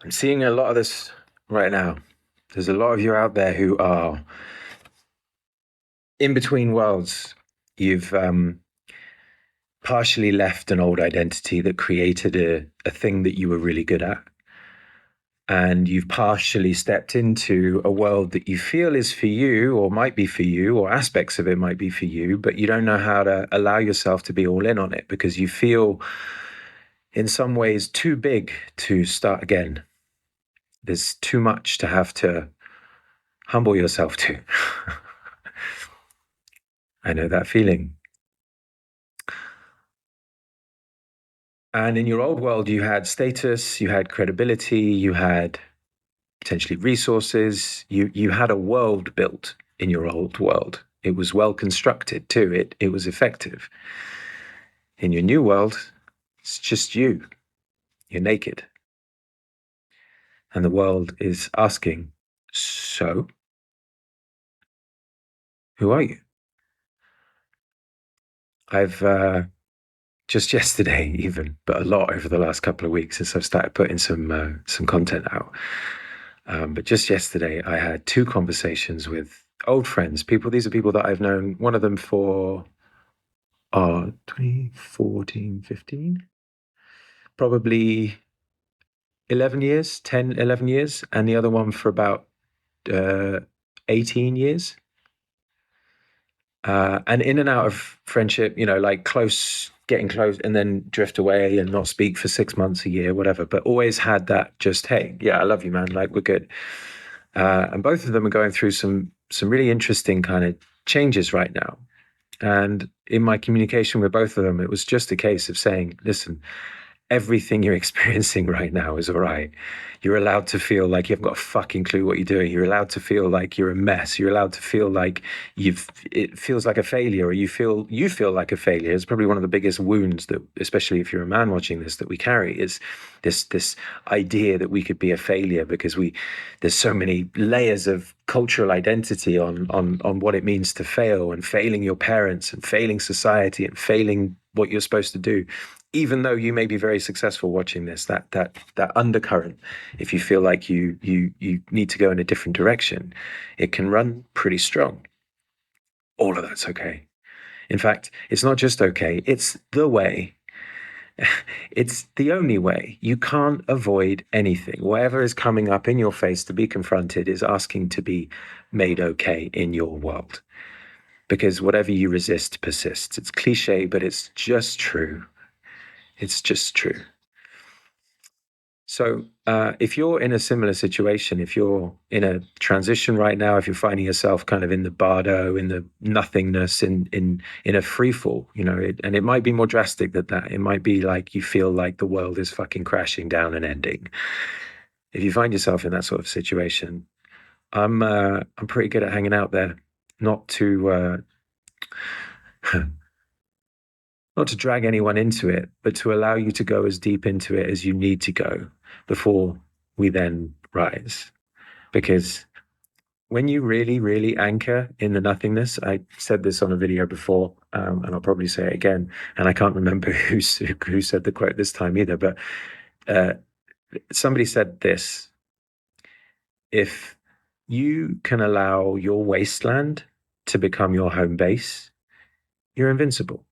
I'm seeing a lot of this right now. There's a lot of you out there who are in between worlds. You've partially left an old identity that created a thing that you were really good at. And you've partially stepped into a world that you feel is for you, or might be for you, or aspects of it might be for you, but you don't know how to allow yourself to be all in on it because you feel, in some ways, too big to start again. There's too much to have to humble yourself to. I know that feeling. And in your old world, you had status, you had credibility, you had potentially resources. You had a world built in your old world. It was well constructed too. It was effective. In your new world, it's just you. You're naked. And the world is asking, so who are you? I've just yesterday even, but a lot over the last couple of weeks since I've started putting some content out. But just yesterday, I had two conversations with old friends. People. These are people that I've known. One of them for 2014, 15, probably 11 years, 10, 11 years, and the other one for about uh, 18 years. And in and out of friendship, like close, getting close, and then drift away and not speak for 6 months, a year, whatever. But always had that just, hey, yeah, I love you, man. Like we're good. And both of them are going through some really interesting kind of changes right now. And in my communication with both of them, it was just a case of saying, listen, everything you're experiencing right now is all right. You're allowed to feel like you haven't got a fucking clue what you're doing. You're allowed to feel like you're a mess. You're allowed to feel like it feels like a failure, or you feel like a failure. It's probably one of the biggest wounds that, especially if you're a man watching this, that we carry is this idea that we could be a failure because there's so many layers of cultural identity on what it means to fail, and failing your parents and failing society and failing what you're supposed to do. Even though you may be very successful watching this, that undercurrent, if you feel like you need to go in a different direction, it can run pretty strong. All of that's okay. In fact, it's not just okay, it's the way. It's the only way. You can't avoid anything. Whatever is coming up in your face to be confronted is asking to be made okay in your world. Because whatever you resist persists. It's cliche, but it's just true. It's just true. So, if you're in a similar situation, if you're in a transition right now, if you're finding yourself kind of in the bardo, in the nothingness, in a free fall, and it might be more drastic than that. It might be like you feel like the world is fucking crashing down and ending. If you find yourself in that sort of situation, I'm pretty good at hanging out there, not to not to drag anyone into it, but to allow you to go as deep into it as you need to go before we then rise. Because when you really, really anchor in the nothingness, I said this on a video before, and I'll probably say it again, and I can't remember who said the quote this time either, but uh, somebody said this: if you can allow your wasteland to become your home base, you're invincible.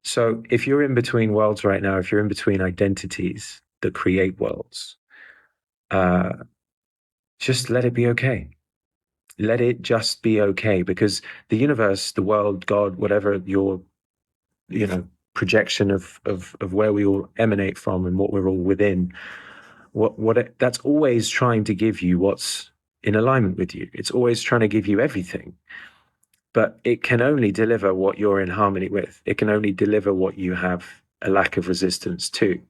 So if you're in between worlds right now, if you're in between identities that create worlds, uh, just let it be okay. Let it just be okay, because the universe, the world, God, whatever your, projection of where we all emanate from and what we're all within, that's always trying to give you what's in alignment with you. It's always trying to give you everything, but it can only deliver what you're in harmony with. It can only deliver what you have a lack of resistance to.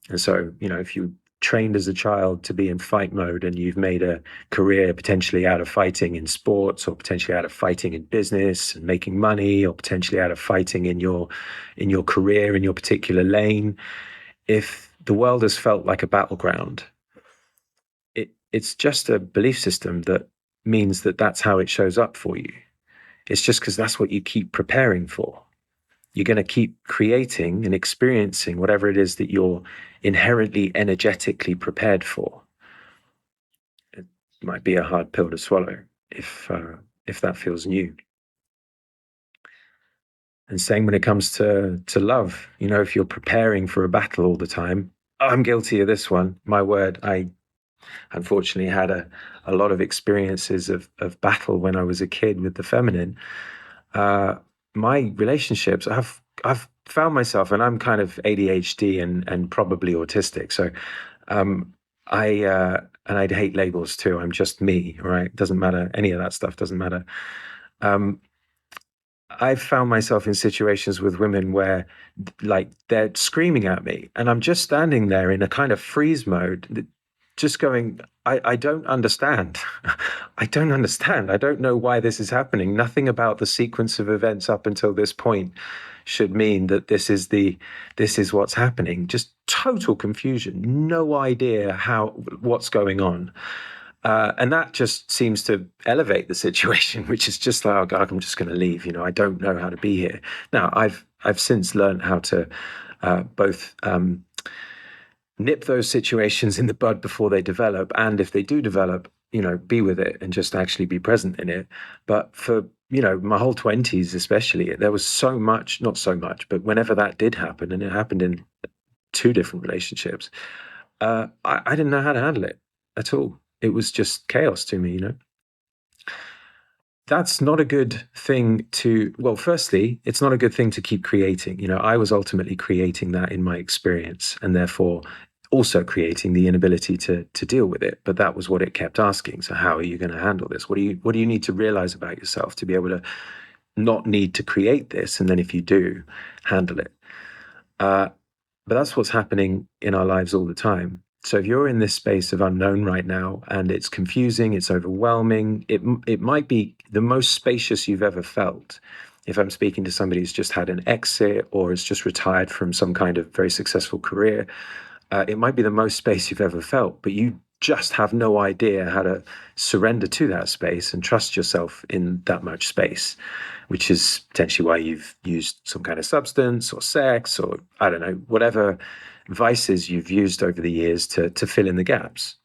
And so, if you trained as a child to be in fight mode and you've made a career potentially out of fighting in sports, or potentially out of fighting in business and making money, or potentially out of fighting in your career, in your particular lane, if the world has felt like a battleground, it's just a belief system that means that that's how it shows up for you. It's just because that's what you keep preparing for. you're going to keep creating and experiencing whatever it is that you're inherently energetically prepared for. It might be a hard pill to swallow if that feels new. And same when it comes to love. You know, if you're preparing for a battle all the time, I'm guilty of this one. My word, I unfortunately had a lot of experiences of battle when I was a kid with the feminine. Uh, my relationships, I've found myself, and I'm kind of ADHD and probably autistic. So um, and I'd hate labels too. I'm just me, right? Doesn't matter. Any of that stuff doesn't matter. Um, I've found myself in situations with women where, like, they're screaming at me, and I'm just standing there in a kind of freeze mode, just going, I don't understand. I don't understand. I don't know why this is happening. Nothing about the sequence of events up until this point should mean that this is what's happening. Just total confusion. No idea what's going on. And that just seems to elevate the situation, which is just like, oh God, I'm just going to leave. You know, I don't know how to be here. Now, I've since learned how to both nip those situations in the bud before they develop, and if they do develop, you know, be with it and just actually be present in it. But for my whole 20s, especially, there was so much, not so much, but whenever that did happen, and it happened in two different relationships, I didn't know how to handle it at all. It was just chaos to me, you know. That's not a good thing to, well, firstly, it's not a good thing to keep creating. You know, I was ultimately creating that in my experience, and therefore also creating the inability to deal with it. But that was what it kept asking. So how are you going to handle this? What do you need to realize about yourself to be able to not need to create this? And then if you do, handle it. Uh, but that's what's happening in our lives all the time. So if you're in this space of unknown right now and it's confusing, it's overwhelming, it might be the most spacious you've ever felt. If I'm speaking to somebody who's just had an exit or has just retired from some kind of very successful career, it might be the most space you've ever felt, but you just have no idea how to surrender to that space and trust yourself in that much space, which is potentially why you've used some kind of substance or sex or I don't know, whatever vices you've used over the years to fill in the gaps.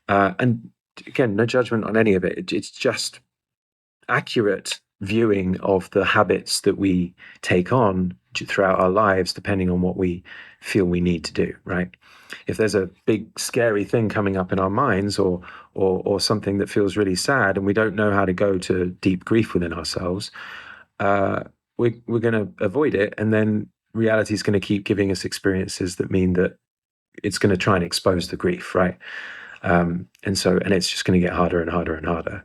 And again, no judgment on any of it. It's just accurate viewing of the habits that we take on throughout our lives, depending on what we feel we need to do, right? If there's a big scary thing coming up in our minds or something that feels really sad and we don't know how to go to deep grief within ourselves, uh, we're going to avoid it. And then reality is going to keep giving us experiences that mean that it's going to try and expose the grief, right? And it's just going to get harder and harder and harder.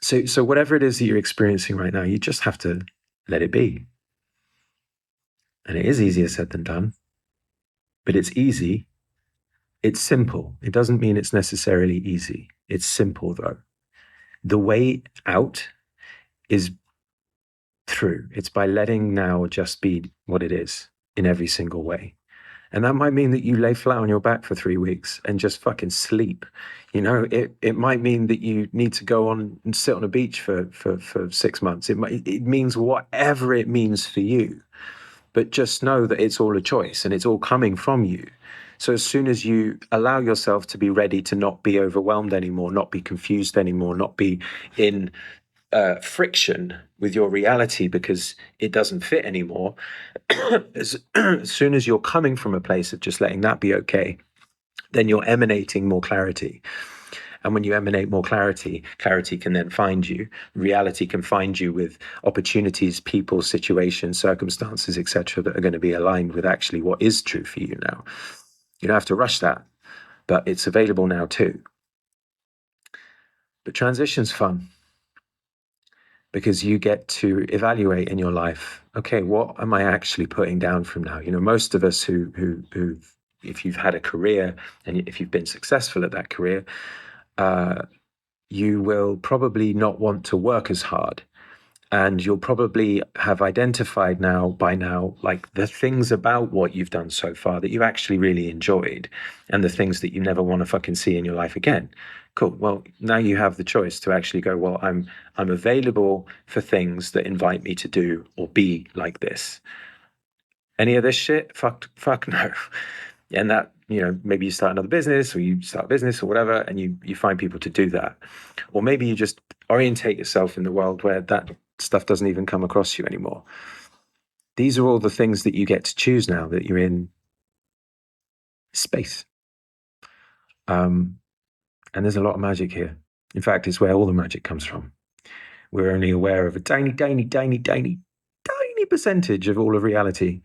So whatever it is that you're experiencing right now, you just have to let it be. And it is easier said than done, but it's easy. It's simple. It doesn't mean it's necessarily easy. It's simple though. The way out is through. It's by letting now just be what it is in every single way. And that might mean that you lay flat on your back for 3 weeks and just fucking sleep. You know, it might mean that you need to go on and sit on a beach for 6 months. It means whatever it means for you. But just know that it's all a choice and it's all coming from you. So as soon as you allow yourself to be ready to not be overwhelmed anymore, not be confused anymore, not be in friction with your reality because it doesn't fit anymore, as soon as you're coming from a place of just letting that be okay, then you're emanating more clarity. And when you emanate more clarity, clarity can then find you. Reality can find you with opportunities, people, situations, circumstances, etc., that are going to be aligned with actually what is true for you now. You don't have to rush that, but it's available now too. But transition's fun because you get to evaluate in your life, okay, what am I actually putting down from now? You know, most of us who if you've had a career and if you've been successful at that career, you will probably not want to work as hard. And you'll probably have identified now by now, like the things about what you've done so far that you actually really enjoyed and the things that you never want to fucking see in your life again. Cool. Well, now you have the choice to actually go, well, I'm available for things that invite me to do or be like this. Any of this shit? Fuck no. And that, maybe you start another business or you start a business or whatever, and you find people to do that. Or maybe you just orientate yourself in the world where that stuff doesn't even come across you anymore. These are all the things that you get to choose now that you're in space. And there's a lot of magic here. In fact, it's where all the magic comes from. We're only aware of a tiny, tiny, tiny, tiny, tiny percentage of all of reality.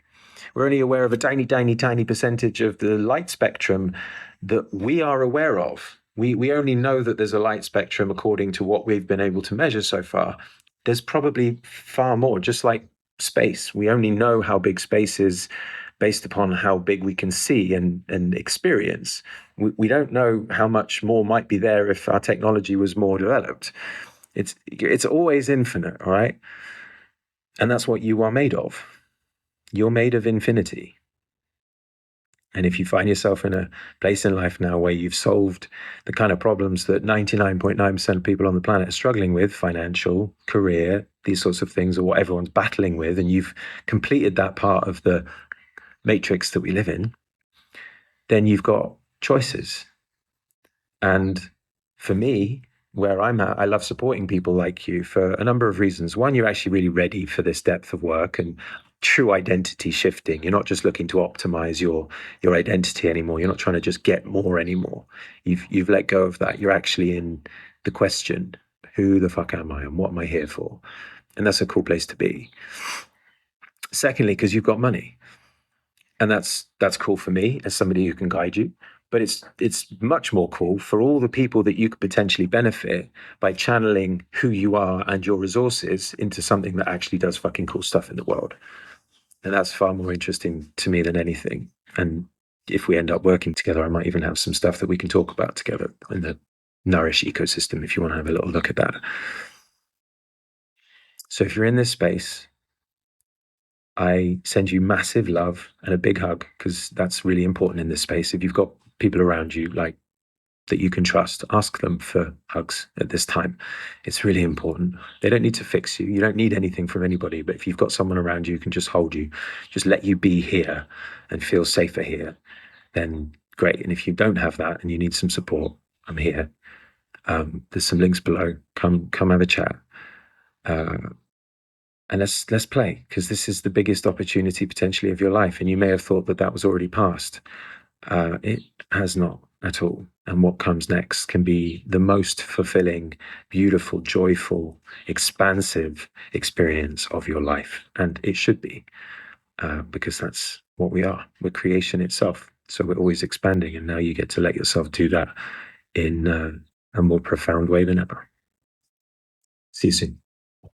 We're only aware of a tiny, tiny, tiny percentage of the light spectrum that we are aware of. We only know that there's a light spectrum according to what we've been able to measure so far. There's probably far more, just like space. We only know how big space is based upon how big we can see and experience. We don't know how much more might be there if our technology was more developed. It's always infinite, all right? And that's what you are made of. You're made of infinity. And if you find yourself in a place in life now where you've solved the kind of problems that 99.9% of people on the planet are struggling with, financial, career, these sorts of things, or what everyone's battling with, and you've completed that part of the matrix that we live in, then you've got choices. And for me, where I'm at, I love supporting people like you for a number of reasons. One, you're actually really ready for this depth of work and true identity shifting. You're not just looking to optimize your identity anymore. You're not trying to just get more anymore. You've let go of that. You're actually in the question, who the fuck am I and what am I here for? And that's a cool place to be. Secondly, because you've got money. And that's cool for me as somebody who can guide you. But it's much more cool for all the people that you could potentially benefit by channeling who you are and your resources into something that actually does fucking cool stuff in the world. And that's far more interesting to me than anything. And if we end up working together, I might even have some stuff that we can talk about together in the Nourish ecosystem if you want to have a little look at that. So if you're in this space, I send you massive love and a big hug because that's really important in this space. If you've got people around you like that you can trust, ask them for hugs at this time. It's really important. They don't need to fix you. You don't need anything from anybody. But if you've got someone around you who can just hold you, just let you be here and feel safer here, then great. And if you don't have that and you need some support, I'm here. There's some links below. Come have a chat. And let's play because this is the biggest opportunity potentially of your life. And you may have thought that was already past. It has not at all. And what comes next can be the most fulfilling, beautiful, joyful, expansive experience of your life. And it should be because that's what we are. We're creation itself. So we're always expanding. And now you get to let yourself do that in a more profound way than ever. See you soon.